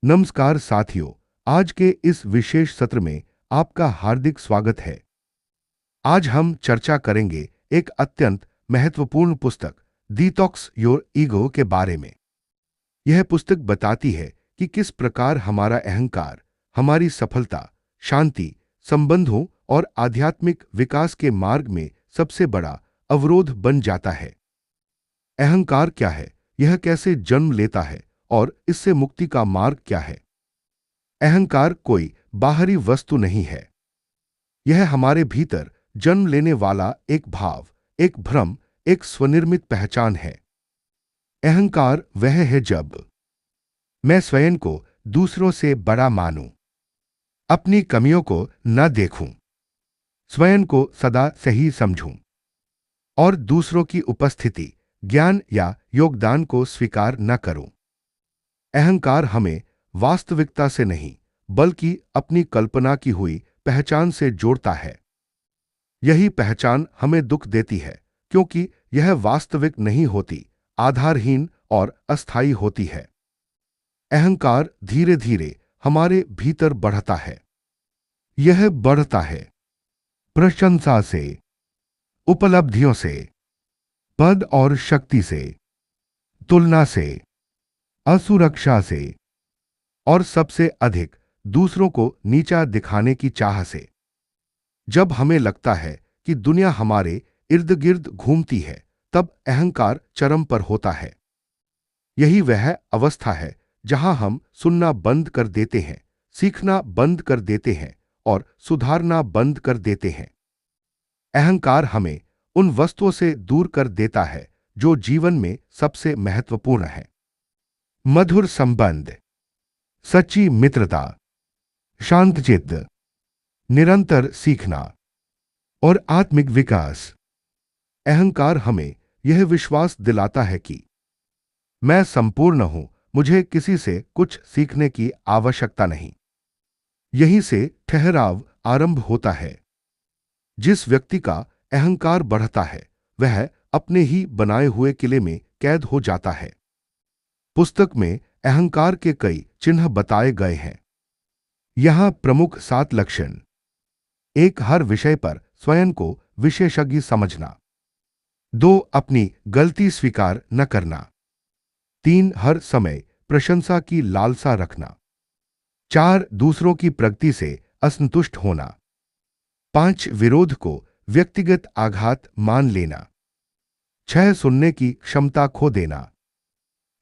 नमस्कार साथियों, आज के इस विशेष सत्र में आपका हार्दिक स्वागत है। आज हम चर्चा करेंगे एक अत्यंत महत्वपूर्ण पुस्तक डिटॉक्स योर ईगो के बारे में। यह पुस्तक बताती है कि किस प्रकार हमारा अहंकार हमारी सफलता, शांति, संबंधों और आध्यात्मिक विकास के मार्ग में सबसे बड़ा अवरोध बन जाता है। अहंकार क्या है, यह कैसे जन्म लेता है और इससे मुक्ति का मार्ग क्या है? अहंकार कोई बाहरी वस्तु नहीं है। यह हमारे भीतर जन्म लेने वाला एक भाव, एक भ्रम, एक स्वनिर्मित पहचान है। अहंकार वह है जब मैं स्वयं को दूसरों से बड़ा मानूं, अपनी कमियों को न देखूं, स्वयं को सदा सही समझूं और दूसरों की उपस्थिति, ज्ञान या योगदान को स्वीकार न करूं। अहंकार हमें वास्तविकता से नहीं बल्कि अपनी कल्पना की हुई पहचान से जोड़ता है। यही पहचान हमें दुख देती है क्योंकि यह वास्तविक नहीं होती, आधारहीन और अस्थायी होती है। अहंकार धीरे धीरे हमारे भीतर बढ़ता है। यह बढ़ता है प्रशंसा से, उपलब्धियों से, पद और शक्ति से, तुलना से, असुरक्षा से और सबसे अधिक दूसरों को नीचा दिखाने की चाह से। जब हमें लगता है कि दुनिया हमारे इर्द गिर्द घूमती है, तब अहंकार चरम पर होता है। यही वह अवस्था है जहां हम सुनना बंद कर देते हैं, सीखना बंद कर देते हैं और सुधारना बंद कर देते हैं। अहंकार हमें उन वस्तुओं से दूर कर देता है जो जीवन में सबसे महत्वपूर्ण है। मधुर संबंध, सच्ची मित्रता, शांतचित्त, निरंतर सीखना और आत्मिक विकास। अहंकार हमें यह विश्वास दिलाता है कि मैं संपूर्ण हूं, मुझे किसी से कुछ सीखने की आवश्यकता नहीं। यहीं से ठहराव आरंभ होता है। जिस व्यक्ति का अहंकार बढ़ता है, वह अपने ही बनाए हुए किले में कैद हो जाता है। पुस्तक में अहंकार के कई चिन्ह बताए गए हैं। यहां प्रमुख 7 लक्षण: 1. हर विषय पर स्वयं को विशेषज्ञ समझना। 2. अपनी गलती स्वीकार न करना। 3. हर समय प्रशंसा की लालसा रखना। 4. दूसरों की प्रगति से असंतुष्ट होना। 5. विरोध को व्यक्तिगत आघात मान लेना। 6. सुनने की क्षमता खो देना।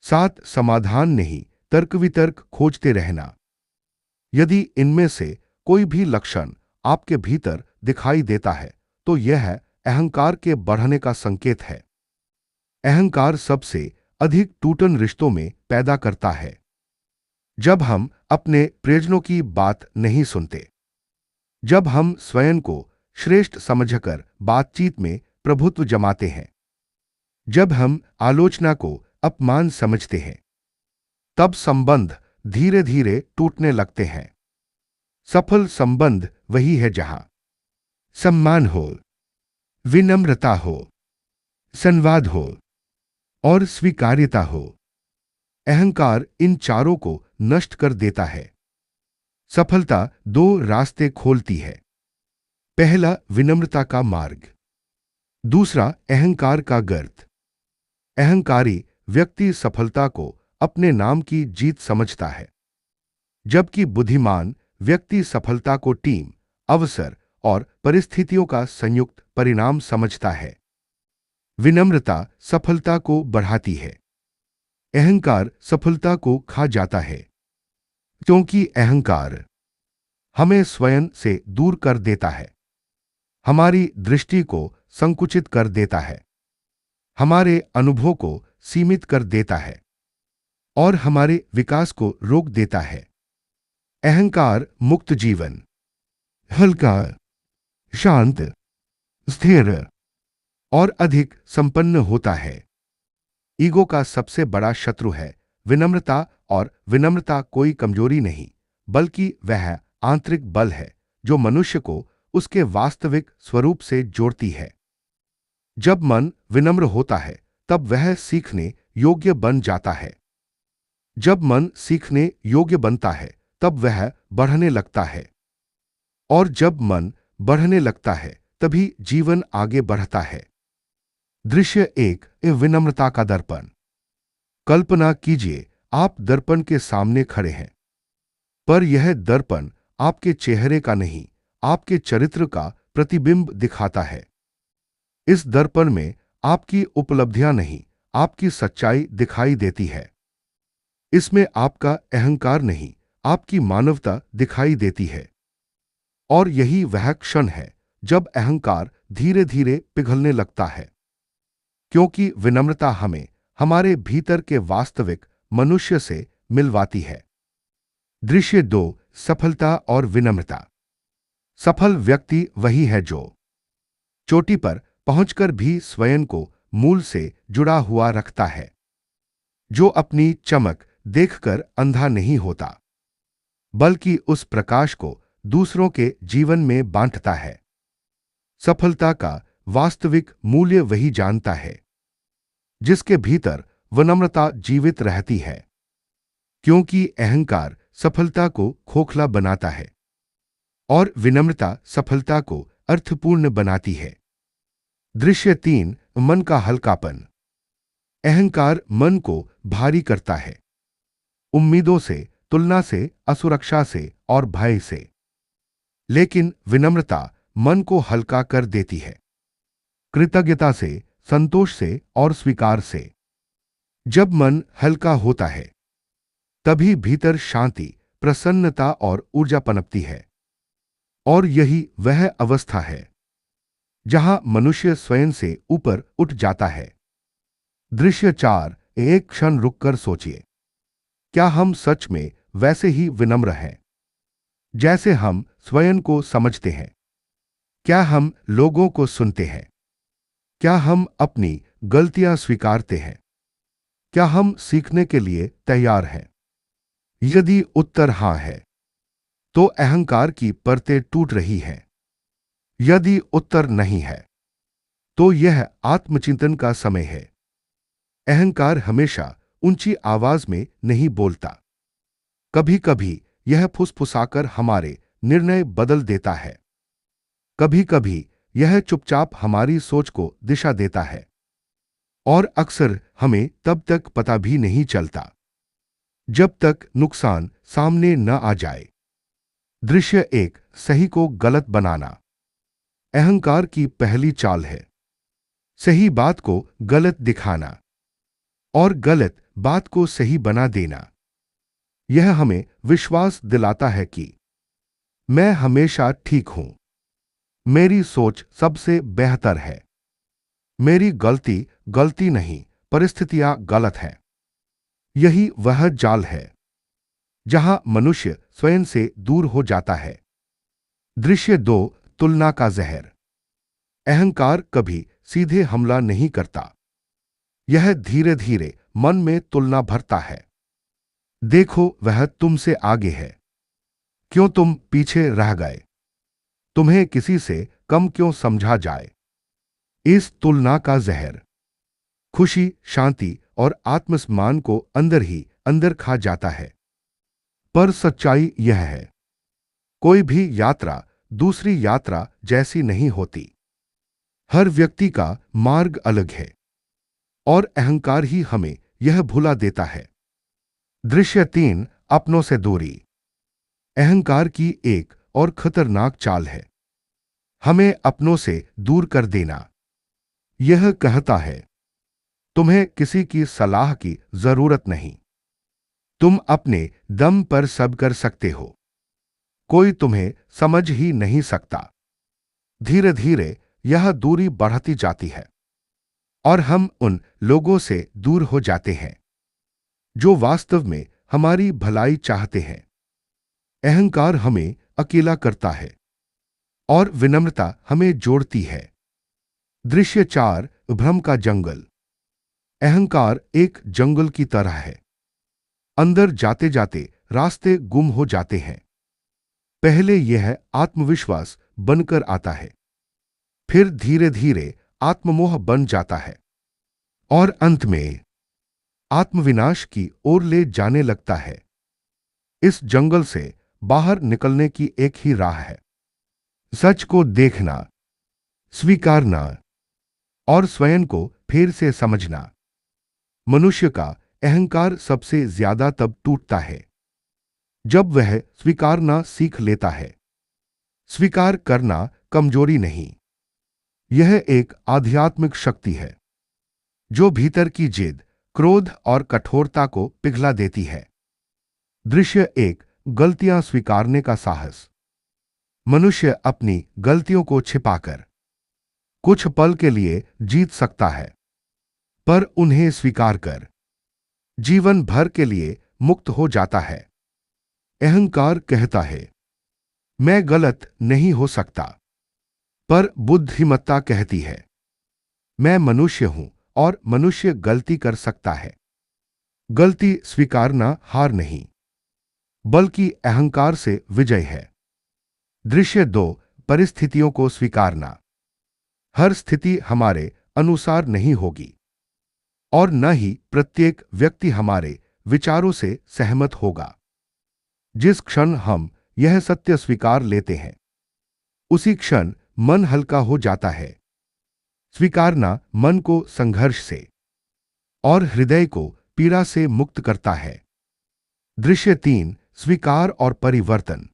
7. समाधान नहीं, तर्क वितर्क खोजते रहना। यदि इनमें से कोई भी लक्षण आपके भीतर दिखाई देता है, तो यह अहंकार के बढ़ने का संकेत है। अहंकार सबसे अधिक टूटन रिश्तों में पैदा करता है। जब हम अपने प्रियजनों की बात नहीं सुनते, जब हम स्वयं को श्रेष्ठ समझकर बातचीत में प्रभुत्व जमाते हैं, जब हम आलोचना को अपमान समझते हैं, तब संबंध धीरे धीरे टूटने लगते हैं। सफल संबंध वही है जहां सम्मान हो, विनम्रता हो, संवाद हो और स्वीकार्यता हो। अहंकार इन चारों को नष्ट कर देता है। सफलता 2 रास्ते खोलती है। पहला, विनम्रता का मार्ग। दूसरा, अहंकार का गर्त। अहंकारी व्यक्ति सफलता को अपने नाम की जीत समझता है, जबकि बुद्धिमान व्यक्ति सफलता को टीम, अवसर और परिस्थितियों का संयुक्त परिणाम समझता है। विनम्रता सफलता को बढ़ाती है। अहंकार सफलता को खा जाता है, क्योंकि अहंकार हमें स्वयं से दूर कर देता है, हमारी दृष्टि को संकुचित कर देता है, हमारे अनुभव को सीमित कर देता है और हमारे विकास को रोक देता है। अहंकार मुक्त जीवन हल्का, शांत, स्थिर और अधिक संपन्न होता है। ईगो का सबसे बड़ा शत्रु है विनम्रता, और विनम्रता कोई कमजोरी नहीं बल्कि वह आंतरिक बल है जो मनुष्य को उसके वास्तविक स्वरूप से जोड़ती है। जब मन विनम्र होता है, तब वह सीखने योग्य बन जाता है। जब मन सीखने योग्य बनता है तब वह बढ़ने लगता है, और जब मन बढ़ने लगता है तभी जीवन आगे बढ़ता है। दृश्य एक, विनम्रता का दर्पण। कल्पना कीजिए आप दर्पण के सामने खड़े हैं, पर यह दर्पण आपके चेहरे का नहीं, आपके चरित्र का प्रतिबिंब दिखाता है। इस दर्पण में आपकी उपलब्धियां नहीं, आपकी सच्चाई दिखाई देती है। इसमें आपका अहंकार नहीं, आपकी मानवता दिखाई देती है। और यही वह क्षण है जब अहंकार धीरे धीरे पिघलने लगता है, क्योंकि विनम्रता हमें हमारे भीतर के वास्तविक मनुष्य से मिलवाती है। दृश्य दो, सफलता और विनम्रता। सफल व्यक्ति वही है जो चोटी पर पहुंचकर भी स्वयं को मूल से जुड़ा हुआ रखता है, जो अपनी चमक देखकर अंधा नहीं होता, बल्कि उस प्रकाश को दूसरों के जीवन में बांटता है। सफलता का वास्तविक मूल्य वही जानता है जिसके भीतर विनम्रता जीवित रहती है, क्योंकि अहंकार सफलता को खोखला बनाता है और विनम्रता सफलता को अर्थपूर्ण बनाती है। दृश्य तीन, मन का हल्कापन। अहंकार मन को भारी करता है, उम्मीदों से, तुलना से, असुरक्षा से और भय से। लेकिन विनम्रता मन को हल्का कर देती है, कृतज्ञता से, संतोष से और स्वीकार से। जब मन हल्का होता है तभी भीतर शांति, प्रसन्नता और ऊर्जा पनपती है, और यही वह अवस्था है जहां मनुष्य स्वयं से ऊपर उठ जाता है। दृश्य चार, एक क्षण रुककर सोचिए, क्या हम सच में वैसे ही विनम्र हैं जैसे हम स्वयं को समझते हैं? क्या हम लोगों को सुनते हैं? क्या हम अपनी गलतियां स्वीकारते हैं? क्या हम सीखने के लिए तैयार हैं? यदि उत्तर हां है तो अहंकार की परतें टूट रही हैं। यदि उत्तर नहीं है तो यह आत्मचिंतन का समय है। अहंकार हमेशा ऊंची आवाज में नहीं बोलता, कभी कभी यह फुसफुसाकर हमारे निर्णय बदल देता है। कभी कभी यह चुपचाप हमारी सोच को दिशा देता है, और अक्सर हमें तब तक पता भी नहीं चलता जब तक नुकसान सामने न आ जाए। दृश्य एक, सही को गलत बनाना। अहंकार की पहली चाल है सही बात को गलत दिखाना और गलत बात को सही बना देना। यह हमें विश्वास दिलाता है कि मैं हमेशा ठीक हूं, मेरी सोच सबसे बेहतर है, मेरी गलती गलती नहीं, परिस्थितियां गलत हैं। यही वह जाल है जहां मनुष्य स्वयं से दूर हो जाता है। दृश्य दो, तुलना का जहर। अहंकार कभी सीधे हमला नहीं करता, यह धीरे धीरे मन में तुलना भरता है। देखो वह तुमसे आगे है, क्यों तुम पीछे रह गए? तुम्हें किसी से कम क्यों समझा जाए? इस तुलना का जहर खुशी, शांति और आत्मसम्मान को अंदर ही अंदर खा जाता है। पर सच्चाई यह है, कोई भी यात्रा दूसरी यात्रा जैसी नहीं होती। हर व्यक्ति का मार्ग अलग है, और अहंकार ही हमें यह भुला देता है। दृश्य तीन, अपनों से दूरी। अहंकार की एक और खतरनाक चाल है हमें अपनों से दूर कर देना। यह कहता है, तुम्हें किसी की सलाह की जरूरत नहीं, तुम अपने दम पर सब कर सकते हो, कोई तुम्हें समझ ही नहीं सकता। धीरे धीरे यह दूरी बढ़ती जाती है, और हम उन लोगों से दूर हो जाते हैं जो वास्तव में हमारी भलाई चाहते हैं। अहंकार हमें अकेला करता है और विनम्रता हमें जोड़ती है। दृश्य चार, भ्रम का जंगल। अहंकार एक जंगल की तरह है, अंदर जाते जाते रास्ते गुम हो जाते हैं। पहले यह आत्मविश्वास बनकर आता है, फिर धीरे धीरे आत्ममोह बन जाता है, और अंत में आत्मविनाश की ओर ले जाने लगता है। इस जंगल से बाहर निकलने की एक ही राह है, सच को देखना, स्वीकारना और स्वयं को फिर से समझना। मनुष्य का अहंकार सबसे ज्यादा तब टूटता है जब वह स्वीकारना सीख लेता है। स्वीकार करना कमजोरी नहीं, यह एक आध्यात्मिक शक्ति है जो भीतर की जिद, क्रोध और कठोरता को पिघला देती है। दृश्य एक, गलतियां स्वीकारने का साहस। मनुष्य अपनी गलतियों को छिपाकर कुछ पल के लिए जीत सकता है, पर उन्हें स्वीकार कर जीवन भर के लिए मुक्त हो जाता है। अहंकार कहता है, मैं गलत नहीं हो सकता, पर बुद्धिमत्ता कहती है, मैं मनुष्य हूं और मनुष्य गलती कर सकता है। गलती स्वीकारना हार नहीं, बल्कि अहंकार से विजय है। दृश्य दो, परिस्थितियों को स्वीकारना। हर स्थिति हमारे अनुसार नहीं होगी और न ही प्रत्येक व्यक्ति हमारे विचारों से सहमत होगा। जिस क्षण हम यह सत्य स्वीकार लेते हैं, उसी क्षण मन हल्का हो जाता है। स्वीकारना मन को संघर्ष से और हृदय को पीड़ा से मुक्त करता है। दृश्य तीन, स्वीकार और परिवर्तन।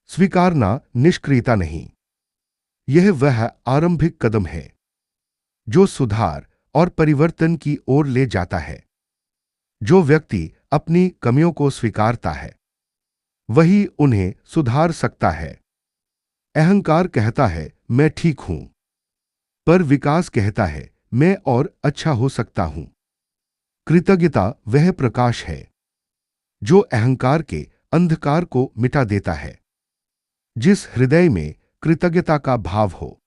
स्वीकारना निष्क्रियता नहीं, यह वह आरंभिक कदम है जो सुधार और परिवर्तन की ओर ले जाता है। जो व्यक्ति अपनी कमियों को स्वीकारता है, वही उन्हें सुधार सकता है। अहंकार कहता है, मैं ठीक हूं, पर विकास कहता है, मैं और अच्छा हो सकता हूं। कृतज्ञता वह प्रकाश है जो अहंकार के अंधकार को मिटा देता है। जिस हृदय में कृतज्ञता का भाव हो,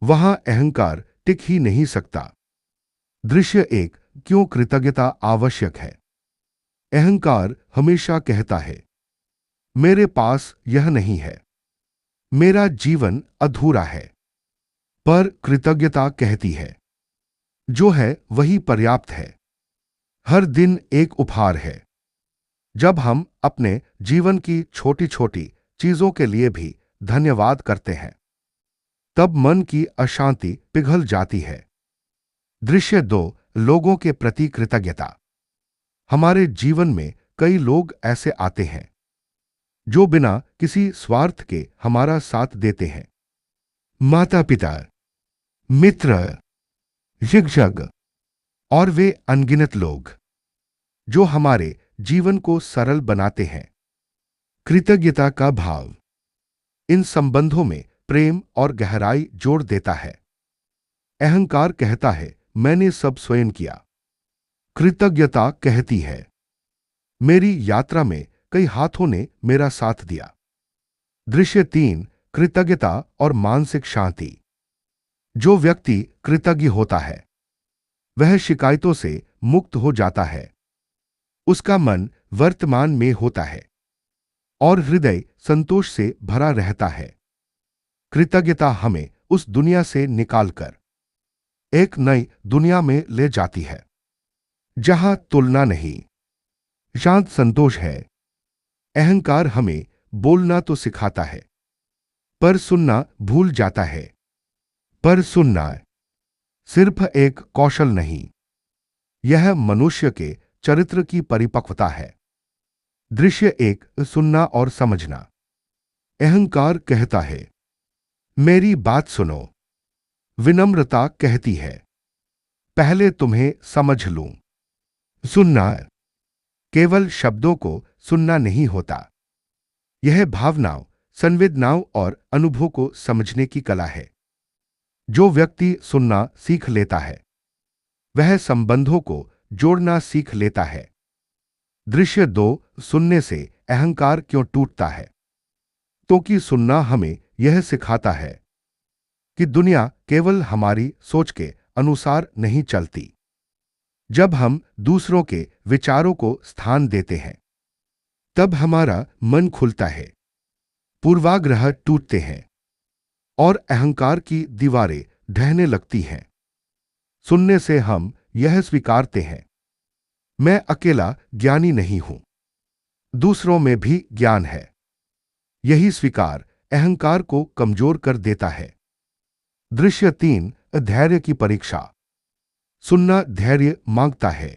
वहां अहंकार टिक ही नहीं सकता। दृश्य एक, क्यों कृतज्ञता आवश्यक है। अहंकार हमेशा कहता है, मेरे पास यह नहीं है, मेरा जीवन अधूरा है। पर कृतज्ञता कहती है, जो है वही पर्याप्त है। हर दिन एक उपहार है। जब हम अपने जीवन की छोटी छोटी चीजों के लिए भी धन्यवाद करते हैं, तब मन की अशांति पिघल जाती है। दृश्य दो, लोगों के प्रति कृतज्ञता। हमारे जीवन में कई लोग ऐसे आते हैं जो बिना किसी स्वार्थ के हमारा साथ देते हैं। माता पिता, मित्र, शिक्षक और वे अनगिनत लोग जो हमारे जीवन को सरल बनाते हैं। कृतज्ञता का भाव इन संबंधों में प्रेम और गहराई जोड़ देता है। अहंकार कहता है, मैंने सब स्वयं किया। कृतज्ञता कहती है, मेरी यात्रा में कई हाथों ने मेरा साथ दिया। दृश्य तीन, कृतज्ञता और मानसिक शांति। जो व्यक्ति कृतज्ञ होता है, वह शिकायतों से मुक्त हो जाता है। उसका मन वर्तमान में होता है और हृदय संतोष से भरा रहता है। कृतज्ञता हमें उस दुनिया से निकालकर एक नई दुनिया में ले जाती है, जहां तुलना नहीं, शांत संतोष है। अहंकार हमें बोलना तो सिखाता है, पर सुनना भूल जाता है। पर सुनना सिर्फ एक कौशल नहीं, यह मनुष्य के चरित्र की परिपक्वता है। दृश्य एक, सुनना और समझना। अहंकार कहता है, मेरी बात सुनो। विनम्रता कहती है, पहले तुम्हें समझ लूं। सुनना केवल शब्दों को सुनना नहीं होता, यह भावनाओं, संवेदनाओं और अनुभवों को समझने की कला है। जो व्यक्ति सुनना सीख लेता है, वह संबंधों को जोड़ना सीख लेता है। दृश्य दो, सुनने से अहंकार क्यों टूटता है। क्योंकि सुनना हमें यह सिखाता है कि दुनिया केवल हमारी सोच के अनुसार नहीं चलती। जब हम दूसरों के विचारों को स्थान देते हैं, तब हमारा मन खुलता है, पूर्वाग्रह टूटते हैं और अहंकार की दीवारें ढहने लगती हैं। सुनने से हम यह स्वीकारते हैं मैं अकेला ज्ञानी नहीं हूं, दूसरों में भी ज्ञान है। यही स्वीकार अहंकार को कमजोर कर देता है। दृश्य 3, धैर्य की परीक्षा। सुनना धैर्य मांगता है,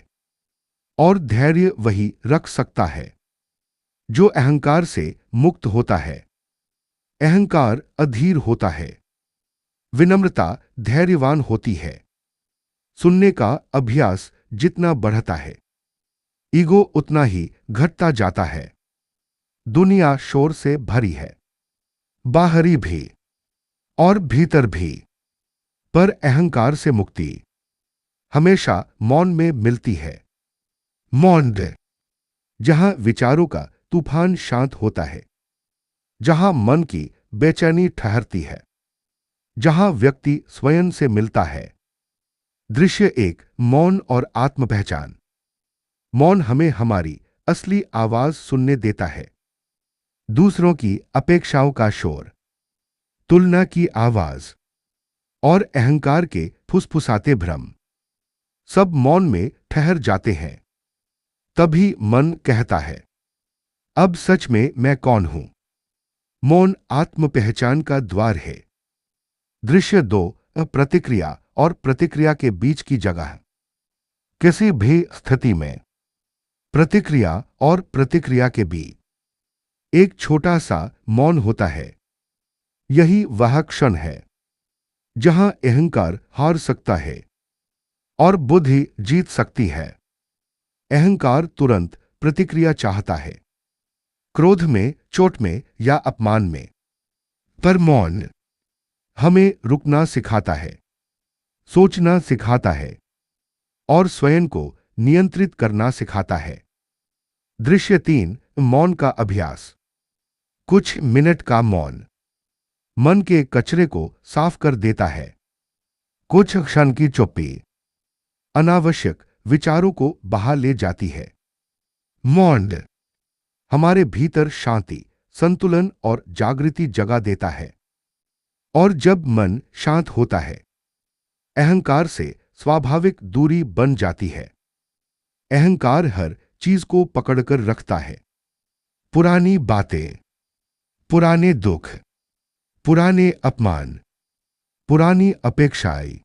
और धैर्य वही रख सकता है जो अहंकार से मुक्त होता है। अहंकार अधीर होता है, विनम्रता धैर्यवान होती है। सुनने का अभ्यास जितना बढ़ता है, ईगो उतना ही घटता जाता है। दुनिया शोर से भरी है, बाहरी भी और भीतर भी, पर अहंकार से मुक्ति हमेशा मौन में मिलती है। मौन, जहां विचारों का तूफान शांत होता है, जहां मन की बेचैनी ठहरती है, जहां व्यक्ति स्वयं से मिलता है। दृश्य 1, मौन और आत्म पहचान। मौन हमें हमारी असली आवाज सुनने देता है। दूसरों की अपेक्षाओं का शोर, तुलना की आवाज और अहंकार के फुसफुसाते भ्रम सब मौन में ठहर जाते हैं। तभी मन कहता है, अब सच में मैं कौन हूं। मौन आत्म पहचान का द्वार है। दृश्य 2, प्रतिक्रिया और प्रतिक्रिया के बीच की जगह। किसी भी स्थिति में प्रतिक्रिया और प्रतिक्रिया के बीच एक छोटा सा मौन होता है। यही वह क्षण है जहां अहंकार हार सकता है और बुद्धि जीत सकती है। अहंकार तुरंत प्रतिक्रिया चाहता है, क्रोध में, चोट में या अपमान में। पर मौन हमें रुकना सिखाता है, सोचना सिखाता है और स्वयं को नियंत्रित करना सिखाता है। दृश्य 3, मौन का अभ्यास। कुछ मिनट का मौन मन के कचरे को साफ कर देता है। कुछ क्षण की चुप्पी अनावश्यक विचारों को बहा ले जाती है। मौन हमारे भीतर शांति, संतुलन और जागृति जगा देता है। और जब मन शांत होता है, अहंकार से स्वाभाविक दूरी बन जाती है। अहंकार हर चीज को पकड़कर रखता है, पुरानी बातें, पुराने दुख, पुराने अपमान, पुरानी अपेक्षाएं।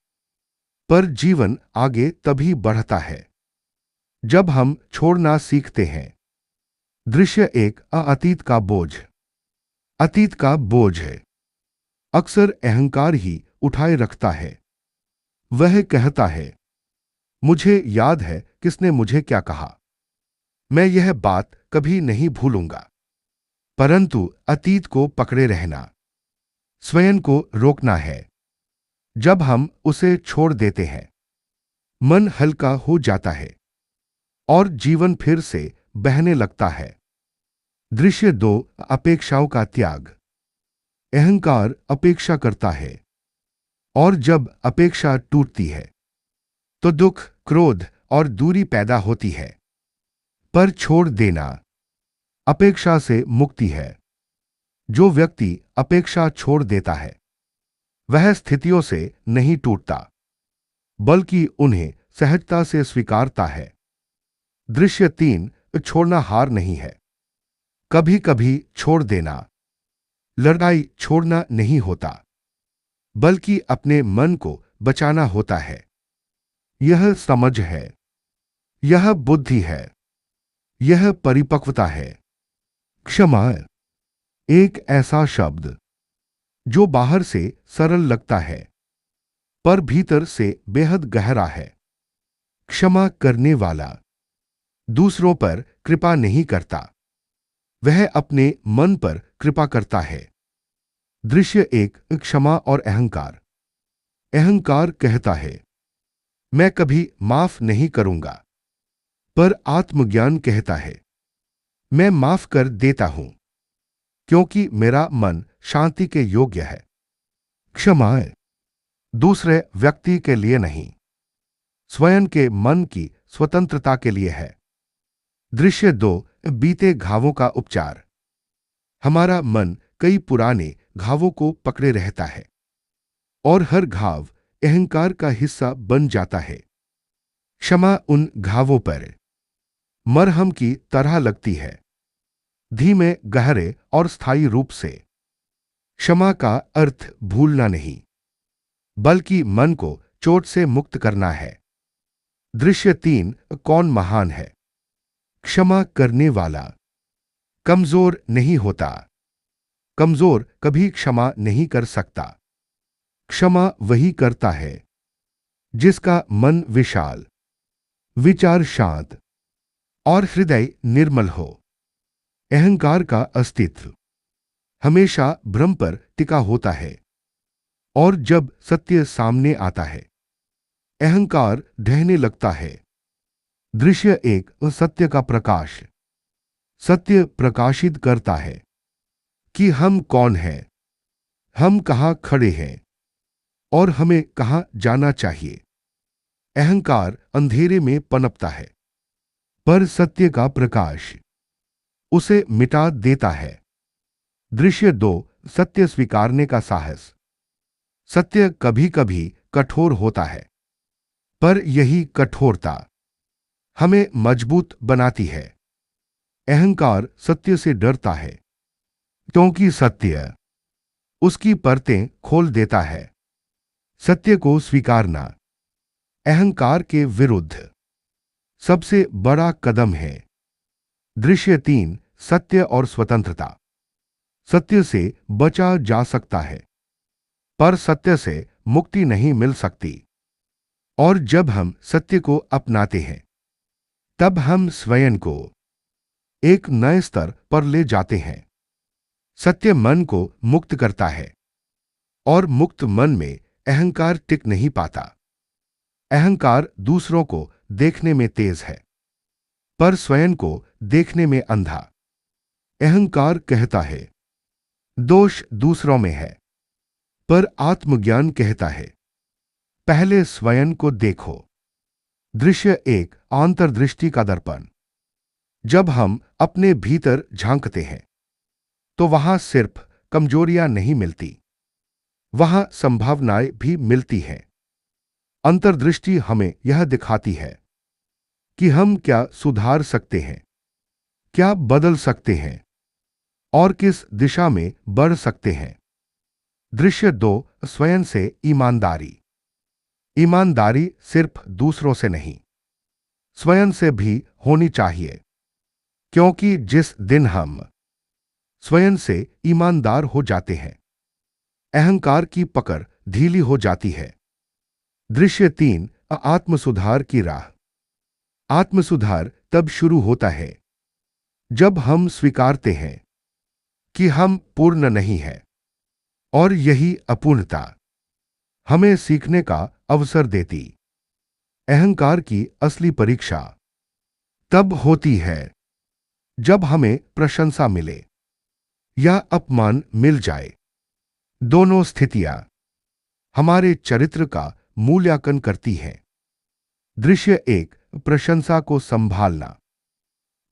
पर जीवन आगे तभी बढ़ता है जब हम छोड़ना सीखते हैं। दृश्य 1, अतीत का बोझ। अतीत का बोझ है अक्सर अहंकार ही उठाए रखता है। वह कहता है, मुझे याद है किसने मुझे क्या कहा, मैं यह बात कभी नहीं भूलूंगा। परंतु अतीत को पकड़े रहना, स्वयं को रोकना है। जब हम उसे छोड़ देते हैं, मन हल्का हो जाता है और जीवन फिर से बहने लगता है। दृश्य 2, अपेक्षाओं का त्याग। अहंकार अपेक्षा करता है, और जब अपेक्षा टूटती है तो दुख, क्रोध और दूरी पैदा होती है। पर छोड़ देना अपेक्षा से मुक्ति है। जो व्यक्ति अपेक्षा छोड़ देता है, वह स्थितियों से नहीं टूटता, बल्कि उन्हें सहजता से स्वीकारता है। दृश्य 3, छोड़ना हार नहीं है। कभी कभी छोड़ देना लड़ाई छोड़ना नहीं होता, बल्कि अपने मन को बचाना होता है। यह समझ है, यह बुद्धि है, यह परिपक्वता है। क्षमा एक ऐसा शब्द जो बाहर से सरल लगता है, पर भीतर से बेहद गहरा है। क्षमा करने वाला दूसरों पर कृपा नहीं करता, वह अपने मन पर कृपा करता है। दृश्य 1, क्षमा और अहंकार। अहंकार कहता है, मैं कभी माफ नहीं करूंगा। पर आत्मज्ञान कहता है, मैं माफ कर देता हूं, क्योंकि मेरा मन शांति के योग्य है। क्षमा दूसरे व्यक्ति के लिए नहीं, स्वयं के मन की स्वतंत्रता के लिए है। दृश्य 2, बीते घावों का उपचार। हमारा मन कई पुराने घावों को पकड़े रहता है, और हर घाव अहंकार का हिस्सा बन जाता है। क्षमा उन घावों पर मरहम की तरह लगती है, धीमे, गहरे और स्थायी रूप से। क्षमा का अर्थ भूलना नहीं, बल्कि मन को चोट से मुक्त करना है। दृश्य 3, कौन महान है? क्षमा करने वाला कमजोर नहीं होता। कमजोर कभी क्षमा नहीं कर सकता। क्षमा वही करता है जिसका मन विशाल, विचार शांत और हृदय निर्मल हो। अहंकार का अस्तित्व हमेशा भ्रम पर टिका होता है, और जब सत्य सामने आता है, अहंकार ढहने लगता है। दृश्य 1, सत्य का प्रकाश। सत्य प्रकाशित करता है कि हम कौन हैं, हम कहां खड़े हैं और हमें कहां जाना चाहिए। अहंकार अंधेरे में पनपता है, पर सत्य का प्रकाश उसे मिटा देता है। दृश्य 2, सत्य स्वीकारने का साहस। सत्य कभी कभी कठोर होता है, पर यही कठोरता हमें मजबूत बनाती है। अहंकार सत्य से डरता है, क्योंकि सत्य उसकी परतें खोल देता है। सत्य को स्वीकारना अहंकार के विरुद्ध सबसे बड़ा कदम है। दृश्य 3, सत्य और स्वतंत्रता। सत्य से बचा जा सकता है, पर सत्य से मुक्ति नहीं मिल सकती। और जब हम सत्य को अपनाते हैं, तब हम स्वयं को एक नए स्तर पर ले जाते हैं। सत्य मन को मुक्त करता है, और मुक्त मन में अहंकार टिक नहीं पाता। अहंकार दूसरों को देखने में तेज है, पर स्वयं को देखने में अंधा। अहंकार कहता है दोष दूसरों में है, पर आत्मज्ञान कहता है पहले स्वयं को देखो। दृश्य 1, अंतर्दृष्टि का दर्पण। जब हम अपने भीतर झांकते हैं, तो वहां सिर्फ कमजोरियां नहीं मिलती, वहां संभावनाएं भी मिलती हैं। अंतर्दृष्टि हमें यह दिखाती है कि हम क्या सुधार सकते हैं, क्या बदल सकते हैं और किस दिशा में बढ़ सकते हैं। दृश्य 2, स्वयं से ईमानदारी। ईमानदारी सिर्फ दूसरों से नहीं, स्वयं से भी होनी चाहिए, क्योंकि जिस दिन हम स्वयं से ईमानदार हो जाते हैं, अहंकार की पकड़ ढीली हो जाती है। दृश्य 3, आत्मसुधार की राह। आत्मसुधार तब शुरू होता है जब हम स्वीकारते हैं कि हम पूर्ण नहीं हैं, और यही अपूर्णता हमें सीखने का अवसर देती। अहंकार की असली परीक्षा तब होती है जब हमें प्रशंसा मिले या अपमान मिल जाए। दोनों स्थितियां हमारे चरित्र का मूल्यांकन करती हैं। दृश्य 1, प्रशंसा को संभालना।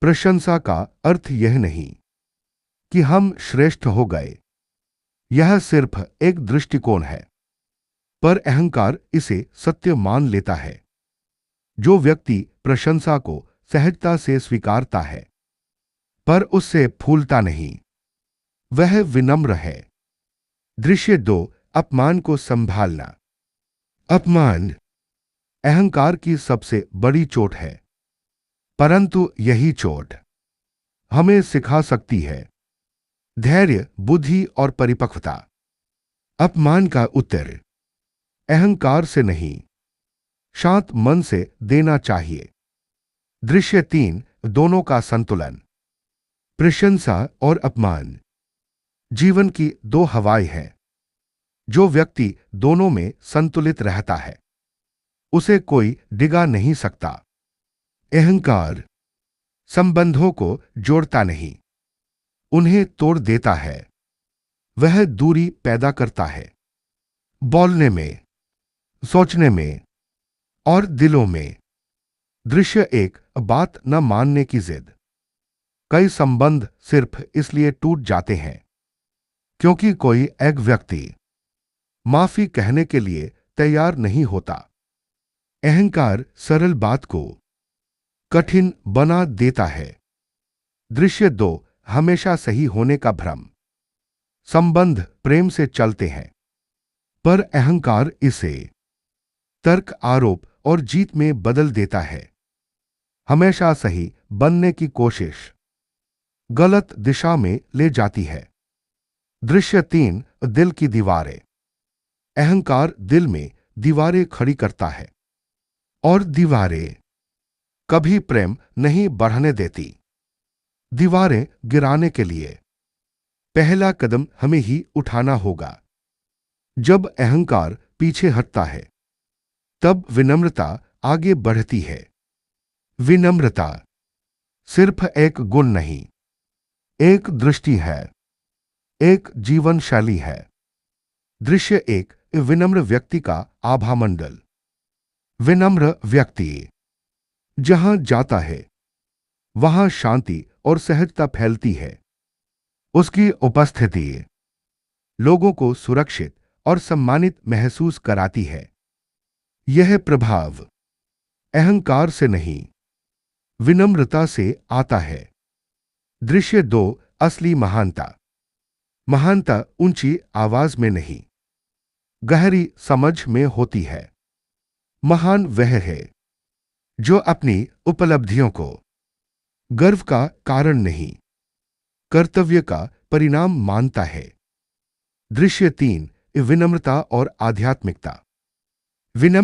प्रशंसा का अर्थ यह नहीं कि हम श्रेष्ठ हो गए, यह सिर्फ एक दृष्टिकोण है, पर अहंकार इसे सत्य मान लेता है। जो व्यक्ति प्रशंसा को सहजता से स्वीकारता है, पर उससे फूलता नहीं, वह विनम्र है। दृश्य 2, अपमान को संभालना। अपमान अहंकार की सबसे बड़ी चोट है, परंतु यही चोट हमें सिखा सकती है धैर्य, बुद्धि और परिपक्वता। अपमान का उत्तर अहंकार से नहीं, शांत मन से देना चाहिए। दृश्य 3, दोनों का संतुलन। प्रशंसा और अपमान जीवन की दो हवाएं हैं। जो व्यक्ति दोनों में संतुलित रहता है, उसे कोई डिगा नहीं सकता। अहंकार संबंधों को जोड़ता नहीं, उन्हें तोड़ देता है। वह दूरी पैदा करता है, बोलने में, सोचने में और दिलों में। दृश्य 1, बात न मानने की जिद। कई संबंध सिर्फ इसलिए टूट जाते हैं क्योंकि कोई एक व्यक्ति माफी कहने के लिए तैयार नहीं होता। अहंकार सरल बात को कठिन बना देता है। दृश्य 2, हमेशा सही होने का भ्रम। संबंध प्रेम से चलते हैं, पर अहंकार इसे तर्क, आरोप और जीत में बदल देता है। हमेशा सही बनने की कोशिश गलत दिशा में ले जाती है। दृश्य 3, दिल की दीवारें। अहंकार दिल में दीवारें खड़ी करता है और दीवारें कभी प्रेम नहीं बढ़ने देती। दीवारें गिराने के लिए पहला कदम हमें ही उठाना होगा। जब अहंकार पीछे हटता है, तब विनम्रता आगे बढ़ती है। विनम्रता सिर्फ एक गुण नहीं, एक दृष्टि है, एक जीवन शैली है। दृश्य 1, विनम्र व्यक्ति का आभा मंडल। विनम्र व्यक्ति जहां जाता है, वहां शांति और सहजता फैलती है। उसकी उपस्थिति लोगों को सुरक्षित और सम्मानित महसूस कराती है। यह प्रभाव अहंकार से नहीं, विनम्रता से आता है। दृश्य 2, असली महानता। महानता ऊंची आवाज में नहीं, गहरी समझ में होती है। महान वह है जो अपनी उपलब्धियों को गर्व का कारण नहीं, कर्तव्य का परिणाम मानता है। दृश्य 3, विनम्रता और आध्यात्मिकता। विनम्र